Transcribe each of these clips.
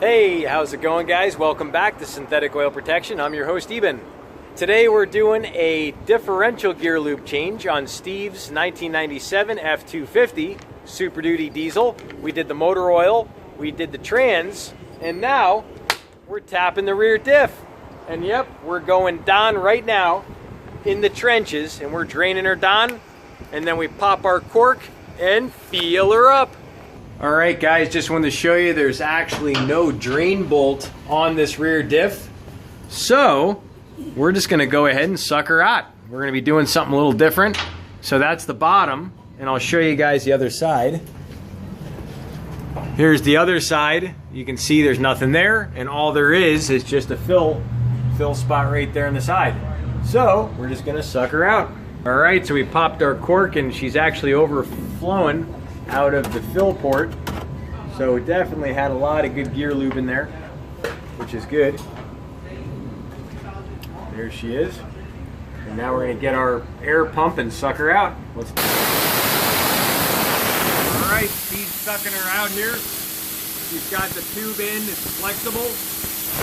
Hey, how's it going, guys? Welcome back to Synthetic Oil Protection. I'm your host, Eben. Today we're doing a differential gear lube change on Steve's 1997 F250 Super Duty diesel. We did the motor oil, we did the trans, and now we're tapping the rear diff. And yep, we're going down right now in the trenches, and we're draining her down, and then we pop our cork and feel her up. All right, guys, just wanted to show you there's actually no drain bolt on this rear diff. So we're just gonna go ahead and suck her out. We're gonna be doing something a little different. So that's the bottom, and I'll show you guys the other side. Here's the other side. You can see there's nothing there, and all there is just a fill spot right there on the side. So we're just gonna suck her out. All right, so we popped our cork, and she's actually overflowing out of the fill port. So it definitely had a lot of good gear lube in there, which is good. There she is. And now we're gonna get our air pump and suck her out. Let's do it. All right, Steve's sucking her out here. She's got the tube in, it's flexible. Just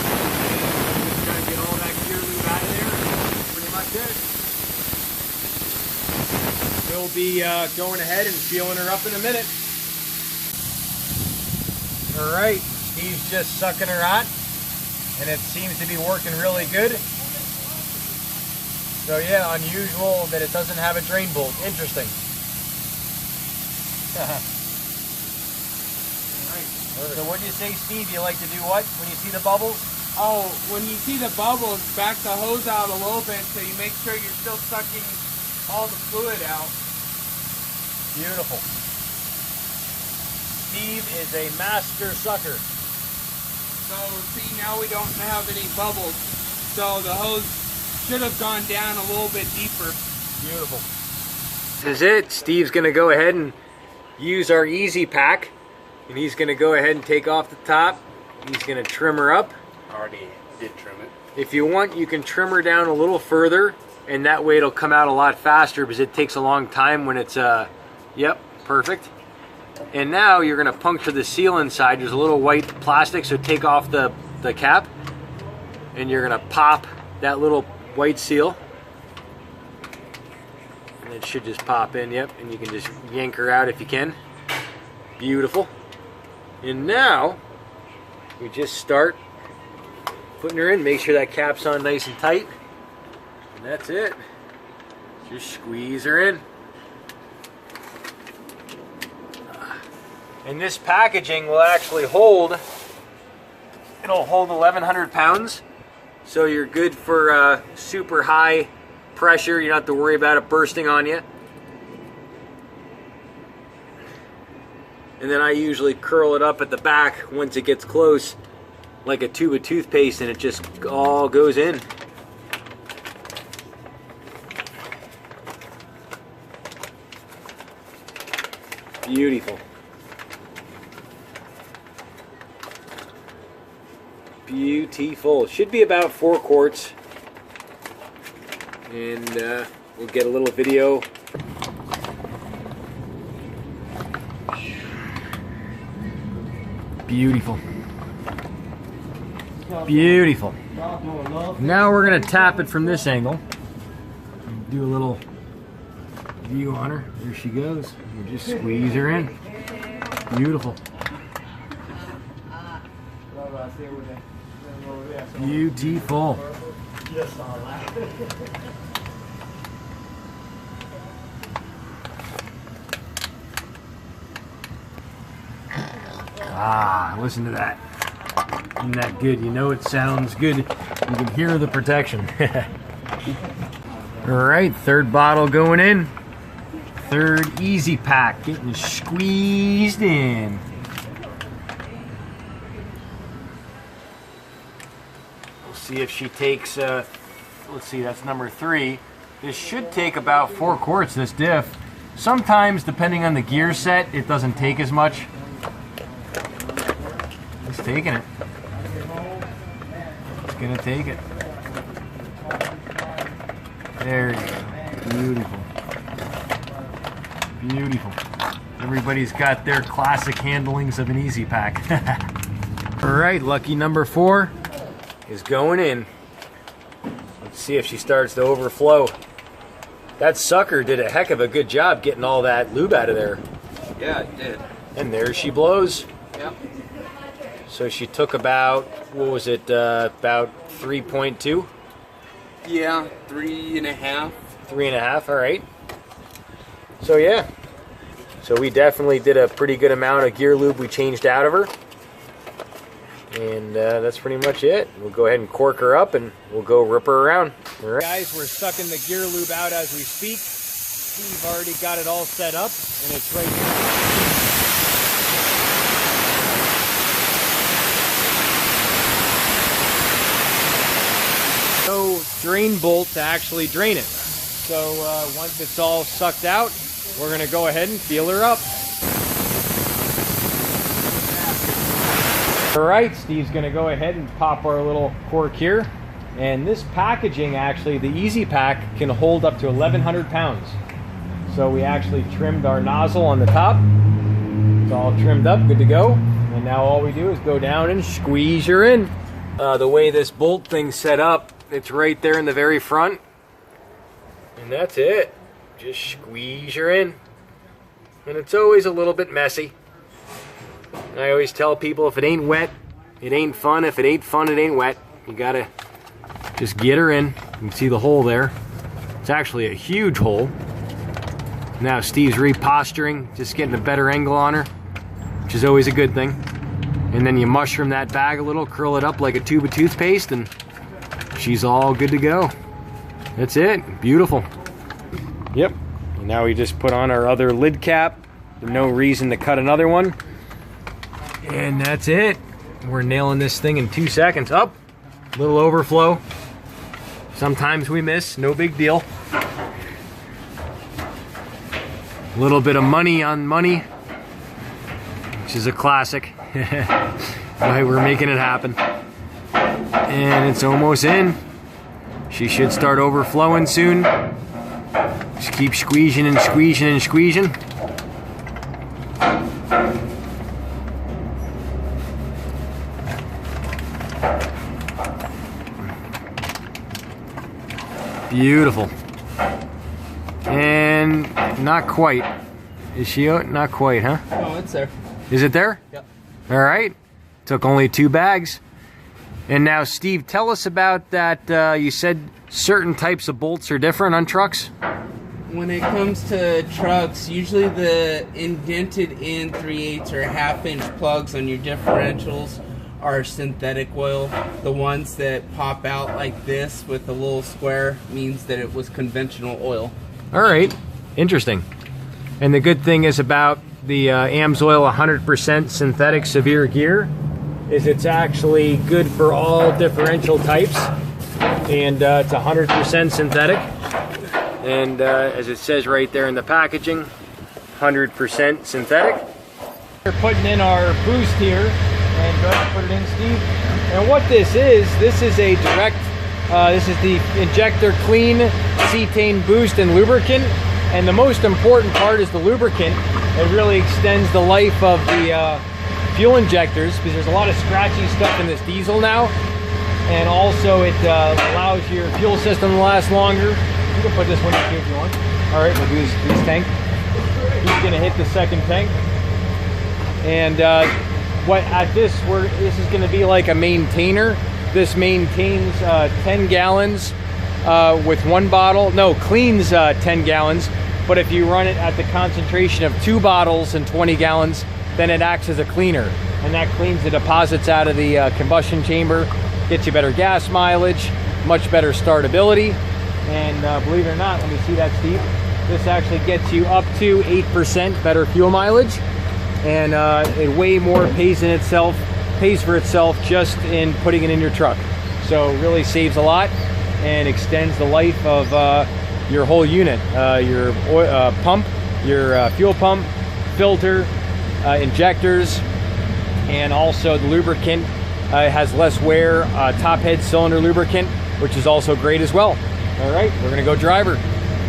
gotta get all that gear lube out of there. That's pretty much it. We'll be going ahead and feeling her up in a minute. All right, Steve's just sucking her out, and it seems to be working really good. So yeah, unusual that it doesn't have a drain bolt. Interesting. So what do you say, Steve? You like to do what when you see the bubbles? Oh, when you see the bubbles, back the hose out a little bit so you make sure you're still sucking all the fluid out. Beautiful. Steve is a master sucker. So see, now we don't have any bubbles. So the hose should have gone down a little bit deeper. Beautiful. This is it. Steve's gonna go ahead and use our easy pack, and he's gonna go ahead and take off the top. He's gonna trim her up. Already did trim it. If you want, you can trim her down a little further, and that way it'll come out a lot faster, because it takes a long time when it's yep, perfect. And now you're gonna puncture the seal inside. There's a little white plastic, so take off the cap, and you're gonna pop that little white seal, and it should just pop in. Yep, and you can just yank her out if you can. Beautiful. And now we just start putting her in. Make sure that cap's on nice and tight, and that's it. Just squeeze her in. And this packaging will actually hold, it'll hold 1,100 pounds. So you're good for super high pressure. You don't have to worry about it bursting on you. And then I usually curl it up at the back once it gets close, like a tube of toothpaste, and it just all goes in. Beautiful. Beautiful. Should be about 4 quarts. And we'll get a little video. Beautiful. Beautiful. Now we're going to tap it from this angle. Do a little view on her. There she goes. You just squeeze her in. Beautiful. Beautiful. Ah, listen to that. Isn't that good? You know it sounds good. You can hear the protection. All right, third bottle going in. Third easy pack getting squeezed in. We'll see if she takes, let's see, that's number 3. This should take about 4 quarts, this diff. Sometimes, depending on the gear set, it doesn't take as much. It's taking it. It's gonna take it. There you go. Beautiful. Beautiful. Everybody's got their classic handlings of an easy pack. All right, lucky number 4 is going in. Let's see if she starts to overflow. That sucker did a heck of a good job getting all that lube out of there. Yeah, it did. And there she blows. Yep. So she took about, what was it, about 3.2? Yeah, 3.5. 3.5, all right. So yeah, so we definitely did a pretty good amount of gear lube we changed out of her. And that's pretty much it. We'll go ahead and cork her up and we'll go rip her around. All right. Guys, we're sucking the gear lube out as we speak. Steve already got it all set up and it's right here. No drain bolt to actually drain it. So once it's all sucked out, we're gonna go ahead and feel her up. All right, Steve's gonna go ahead and pop our little cork here. And this packaging, actually, the Easy Pack can hold up to 1,100 pounds. So we actually trimmed our nozzle on the top. It's all trimmed up, good to go. And now all we do is go down and squeeze her in. The way this bolt thing's set up, it's right there in the very front. And that's it. Just squeeze her in. And it's always a little bit messy. I always tell people, if it ain't wet, it ain't fun. If it ain't fun, it ain't wet. You gotta just get her in. You can see the hole there. It's actually a huge hole. Now Steve's reposturing, just getting a better angle on her, which is always a good thing. And then you mushroom that bag a little, curl it up like a tube of toothpaste, and she's all good to go. That's it. Beautiful. Yep. And now we just put on our other lid cap. There's no reason to cut another one. And that's it. We're nailing this thing in 2 seconds. Up. Little overflow. Sometimes we miss. No big deal. A little bit of money on money, which is a classic. Right, we're making it happen. And it's almost in. She should start overflowing soon. Just keep squeezing and squeezing and squeezing. Beautiful. And not quite. Is she out? Not quite, huh? Oh, it's there. Is it there? Yep. All right. Took only 2 bags. And now, Steve, tell us about that. You said certain types of bolts are different on trucks? When it comes to trucks, usually the indented in 3/8 or 1/2-inch plugs on your differentials are synthetic oil. The ones that pop out like this with a little square means that it was conventional oil. All right. Interesting. And the good thing is about the AMSOIL 100% synthetic severe gear is it's actually good for all differential types, and it's 100% synthetic. And as it says right there in the packaging, 100% synthetic. We're putting in our boost here, and go ahead and put it in, Steve. And what this is a direct, this is the injector clean cetane boost and lubricant. And the most important part is the lubricant. It really extends the life of the fuel injectors, because there's a lot of scratchy stuff in this diesel now. And also it allows your fuel system to last longer. You can put this one in too if you want. All right, we'll do this tank. He's gonna hit the second tank. And this is gonna be like a maintainer. This maintains 10 gallons with 1 bottle. No, cleans 10 gallons. But if you run it at the concentration of 2 bottles and 20 gallons, then it acts as a cleaner. And that cleans the deposits out of the combustion chamber, gets you better gas mileage, much better startability. And believe it or not, let me see that, Steve. This actually gets you up to 8% better fuel mileage. And it way more pays for itself just in putting it in your truck. So it really saves a lot and extends the life of your whole unit, your oil, pump, your fuel pump, filter, injectors, and also the lubricant has less wear, top head cylinder lubricant, which is also great as well. All right, we're gonna go drive her.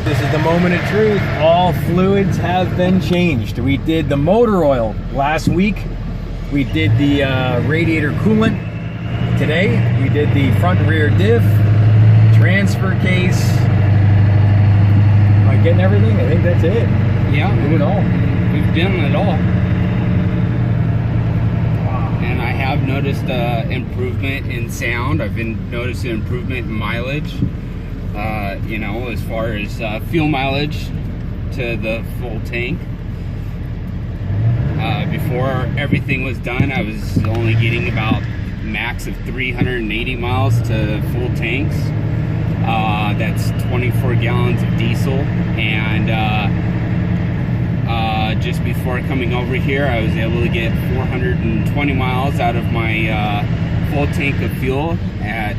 This is the moment of truth. All fluids have been changed. We did the motor oil last week. We did the radiator coolant today. We did the front and rear diff, transfer case. Am I getting everything? I think that's it. Yeah, we did it all. We've done it all. Wow. And I have noticed improvement in sound. I've been noticing improvement in mileage. You know, as far as fuel mileage to the full tank. Before everything was done, I was only getting about max of 380 miles to full tanks. That's 24 gallons of diesel. And just before coming over here, I was able to get 420 miles out of my full tank of fuel at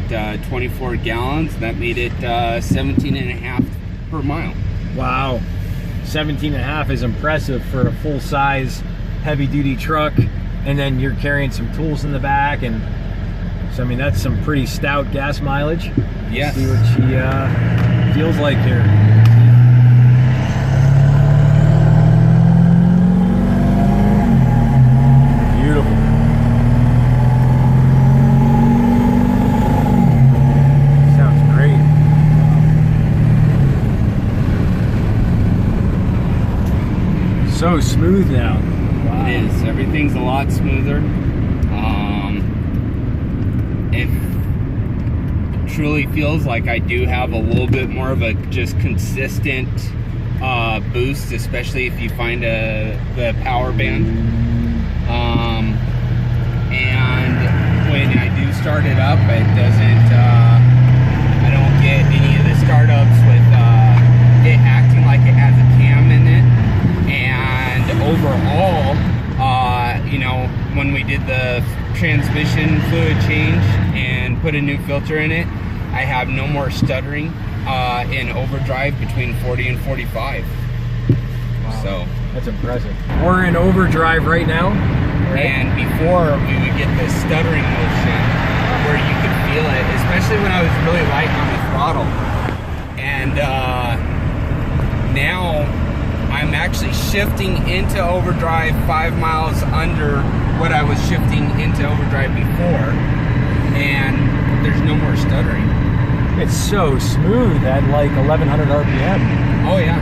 24 gallons. That made it 17.5 per mile. Wow, 17.5 is impressive for a full-size heavy-duty truck, and then you're carrying some tools in the back, and so I mean that's some pretty stout gas mileage. Yes. See what she feels like here. Beautiful. Sounds great. So smooth now. Wow. It is. Everything's a lot smoother. It truly feels like I do have a little bit more of a just consistent boost, especially if you find the power band. And when I do start it up, it doesn't. I don't get any of the startups with it acting like it has a cam in it. And overall, you know, when we did the transmission fluid change and put a new filter in it, I have no more stuttering in overdrive between 40 and 45. Wow. So that's impressive. We're in overdrive right now. Right? And before we would get the stuttering motion where you could feel it, especially when I was really light on the throttle. And now I'm actually shifting into overdrive 5 miles under what I was shifting into overdrive before, and there's no more stuttering. It's so smooth at like 1100 RPM. Oh yeah,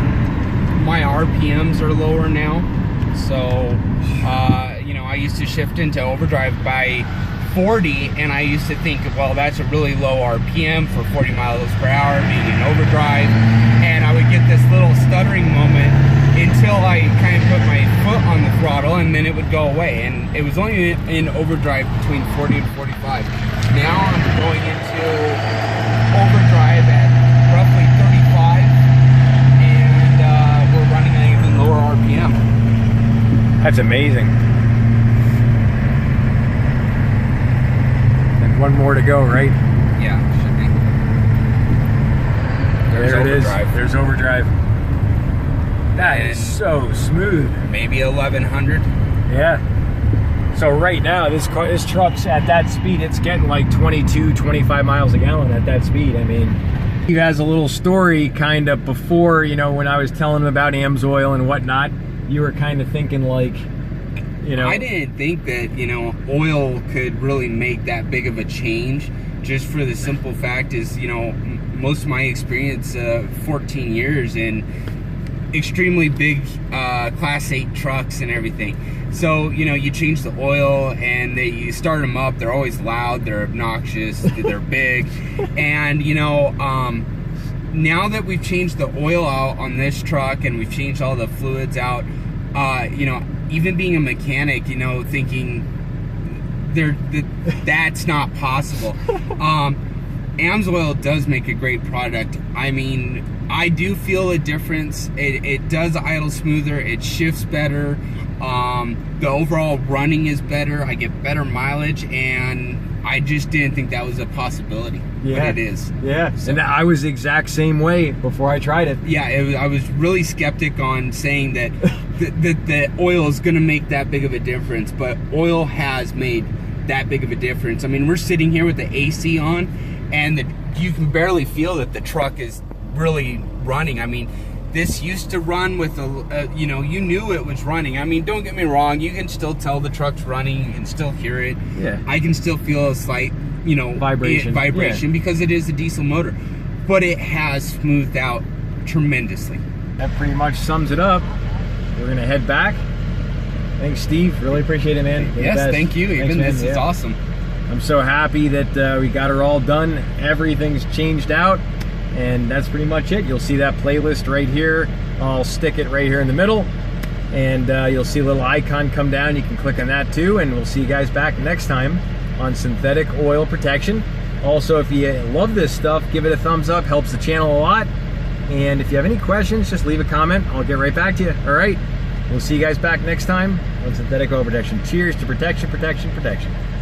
my RPMs are lower now, so you know, I used to shift into overdrive by 40, and I used to think, well, that's a really low RPM for 40 miles per hour being in overdrive, and I would get this little stuttering moment until I kind of put my foot on the throttle, and then it would go away. And it was only in overdrive between 40 and 45. Now I'm going into overdrive at roughly 35, and we're running at even lower RPM. That's amazing. And one more to go, right? Yeah, should be. There it is. Overdrive. There's overdrive. That is so smooth. Maybe 1100. Yeah. So right now, this truck's at that speed, it's getting like 22, 25 miles a gallon at that speed. I mean, he has a little story kind of before, you know, when I was telling him about AMSOIL and whatnot, you were kind of thinking like, you know. I didn't think that, you know, oil could really make that big of a change, just for the simple fact is, you know, most of my experience, 14 years in extremely big Class 8 trucks and everything. So, you know, you change the oil and you start them up, they're always loud, they're obnoxious, they're big. And, you know, now that we've changed the oil out on this truck and we've changed all the fluids out, you know, even being a mechanic, you know, thinking that's not possible. AMSOIL does make a great product. I mean, I do feel a difference. It does idle smoother, it shifts better, the overall running is better, I get better mileage, and I just didn't think that was a possibility. Yeah, but it is. Yeah, so. And I was the exact same way before I tried it. Yeah, I was really skeptic on saying that the oil is going to make that big of a difference, but oil has made that big of a difference. I mean, we're sitting here with the AC on, and you can barely feel that the truck is really running. I mean, This used to run with you know, you knew it was running. I mean, don't get me wrong, you can still tell the truck's running and still hear it. Yeah. I can still feel a slight, you know, vibration yeah, because it is a diesel motor. But it has smoothed out tremendously. That pretty much sums it up. We're gonna head back. Thanks, Steve. Really appreciate it, man. Yes, thank you, Eben. This is awesome. I'm so happy that we got her all done. Everything's changed out, and that's pretty much it. You'll see that playlist right here. I'll stick it right here in the middle, and you'll see a little icon come down. You can click on that too, and we'll see you guys back next time on synthetic oil protection. Also, if you love this stuff, give it a thumbs up. Helps the channel a lot. And if you have any questions, just leave a comment. I'll get right back to you. All right. We'll see you guys back next time on synthetic oil protection. Cheers to protection, protection, protection.